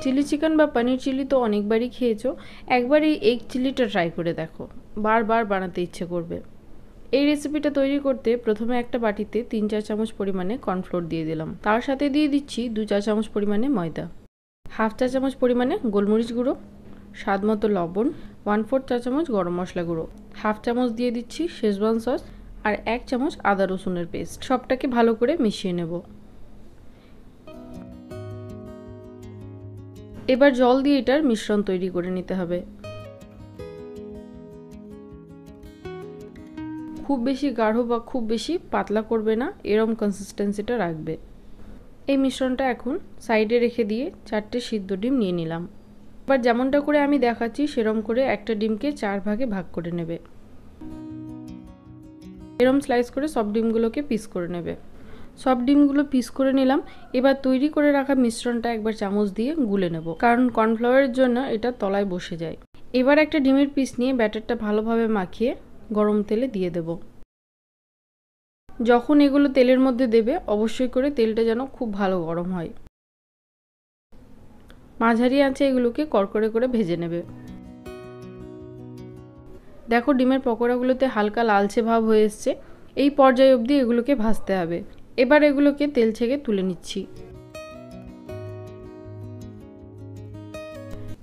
Chilli chicken বা পনির chilli তো অনেকবারই খেয়েছো, একবার এই এগ চিলিটা ট্রাই করে দেখো, বারবার বানাতে ইচ্ছে করবে। এই রেসিপিটা তৈরি করতে প্রথমে একটা বাটিতে 3-4 চামচ পরিমাণে কর্নফ্লোর দিয়ে দিলাম। তার সাথে দিয়ে দিচ্ছি 2 চা চামচ পরিমাণে ময়দা, 1/2 চা চামচ পরিমাণে গোলমরিচ গুঁড়ো, স্বাদ মতো লবণ, 1/4 চা চামচ গরম মশলা গুঁড়ো, 1/2 চামচ দিয়ে দিচ্ছি শেজওয়ান সস, আর 1 চামচ আদা রসুনের পেস্ট। সবটাকে ভালো করে মিশিয়ে নেব। এবার জল দিয়ে এটার মিশ্রণ তৈরি করে নিতে হবে। খুব বেশি গাঢ় বা খুব বেশি পাতলা করবে না, এরকম কনসিস্টেন্সিটা রাখবে। এই মিশ্রণটা এখন সাইডে রেখে দিয়ে 4টে সিদ্ধ ডিম নিয়ে নিলাম। এবার যেমনটা করে আমি দেখাচ্ছি সেরকম করে একটা ডিমকে 4 ভাগে ভাগ করে নেবে। এরকম স্লাইস করে সব ডিমগুলোকে পিস করে নেবে। সব ডিমগুলো পিস করে নিলাম। এবার তৈরি করে রাখা মিশ্রণটা একবার চামচ দিয়ে গুলে নেব, কারণ কর্নফ্লাওয়ারের জন্য এটা তলায় বসে যায়। এবার একটা ডিমের পিস নিয়ে ব্যাটারটা ভালোভাবে মাখিয়ে গরম তেলে দিয়ে দেব। যখন এগুলো তেলের মধ্যে দেবে অবশ্যই করে তেলটা যেন খুব ভালো গরম হয়। মাঝারি আঁচে এগুলোকে কড়কড়ে করে ভেজে নেবে। দেখো ডিমের পকোড়াগুলোতে হালকা লালচে ভাব হয়ে এসছে, এই পর্যায়ে অবধি এগুলোকে ভাজতে হবে। এবার এগুলোকে তেল থেকে তুলে নিচ্ছি।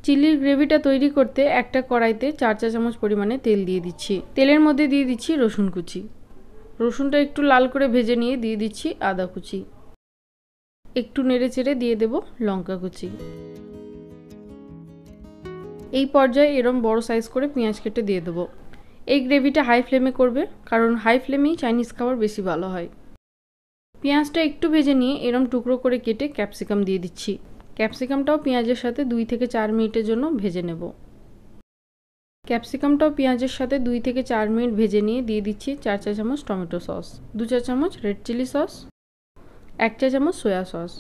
চিলির গ্রেভিটা তৈরি করতে একটা কড়াইতে 4 চা চামচ পরিমাণে তেল দিয়ে দিচ্ছি। তেলের মধ্যে দিয়ে দিচ্ছি রসুন কুচি। রসুনটা একটু লাল করে ভেজে নিয়ে দিয়ে দিচ্ছি আদা কুচি। একটু নেড়ে চেড়ে দিয়ে দেব লঙ্কা কুচি। এই পর্যায়ে এরম বড় সাইজ করে পেঁয়াজ কেটে দিয়ে দেবো। এই গ্রেভিটা হাই ফ্লেমে করবে, কারণ হাই ফ্লেমেই চাইনিজ খাবার বেশি ভালো হয়। পেঁয়াজটা একটু ভেজে নিয়ে এরম টুকরো করে কেটে ক্যাপসিকাম দিয়ে দিচ্ছি। ক্যাপসিকামটাও পেঁয়াজের সাথে 2 থেকে 4 মিনিটের জন্য ভেজে নেব। ক্যাপসিকামটাও পেঁয়াজের সাথে 2 থেকে 4 মিনিট ভেজে নিয়ে দিয়ে দিচ্ছি 4 চা চামচ টমেটো সস, 2 চা চামচ রেড চিলি সস, 1 চা চামচ সয়া সস।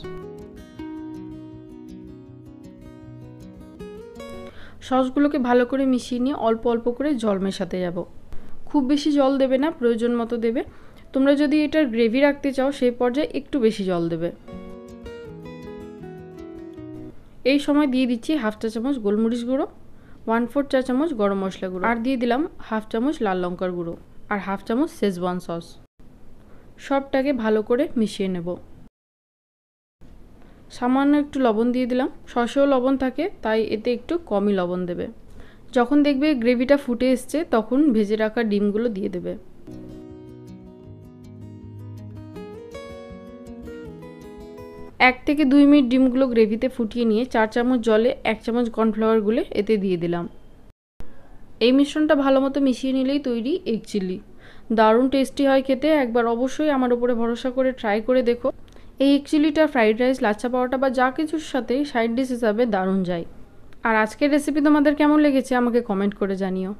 সসগুলোকে ভালো করে মিশিয়ে নিয়ে অল্প অল্প করে জল মেশাতে যাব। খুব বেশি জল দেবে না, প্রয়োজন মতো দেবে। তোমরা যদি এটার গ্রেভি রাখতে চাও সেই পর্যায়ে একটু বেশি জল দেবে। এই সময় দিয়ে দিচ্ছি 1/2 চা চামচ গোলমরিচ গুঁড়ো, 1/4 চা চামচ গরম মশলা গুঁড়ো, আর দিয়ে দিলাম 1/2 চামচ লাল লঙ্কার গুঁড়ো আর 1/2 চামচ শেজওয়ান সস। সবটাকে ভালো করে মিশিয়ে নেব। সামান্য একটু লবণ দিয়ে দিলাম। সসেও লবণ থাকে, তাই এতে একটু কমই লবণ দেবে। যখন দেখবে গ্রেভিটা ফুটে এসছে তখন ভেজে রাখা ডিমগুলো দিয়ে দেবে। 1 থেকে 2 মিনিট ডিমগুলো গ্রেভিতে ফুটিয়ে নিয়ে 4 চামচ জলে 1 চামচ কর্নফ্লাওয়ার গুলে এতে দিয়ে দিলাম। এই মিশ্রণটা ভালো মতো মিশিয়ে নিলেই তৈরি এগ চিলি। দারুণ টেস্টি হয় খেতে, একবার অবশ্যই আমার উপরে ভরসা করে ট্রাই করে দেখো। এই egg চিলিটা fried rice, lachha paratha বা যা কিছুর সাথে সাইড ডিশ হিসাবে দারুণ যায়। আর আজকের রেসিপি তোমাদের কেমন লেগেছে আমাকে কমেন্ট করে জানিও।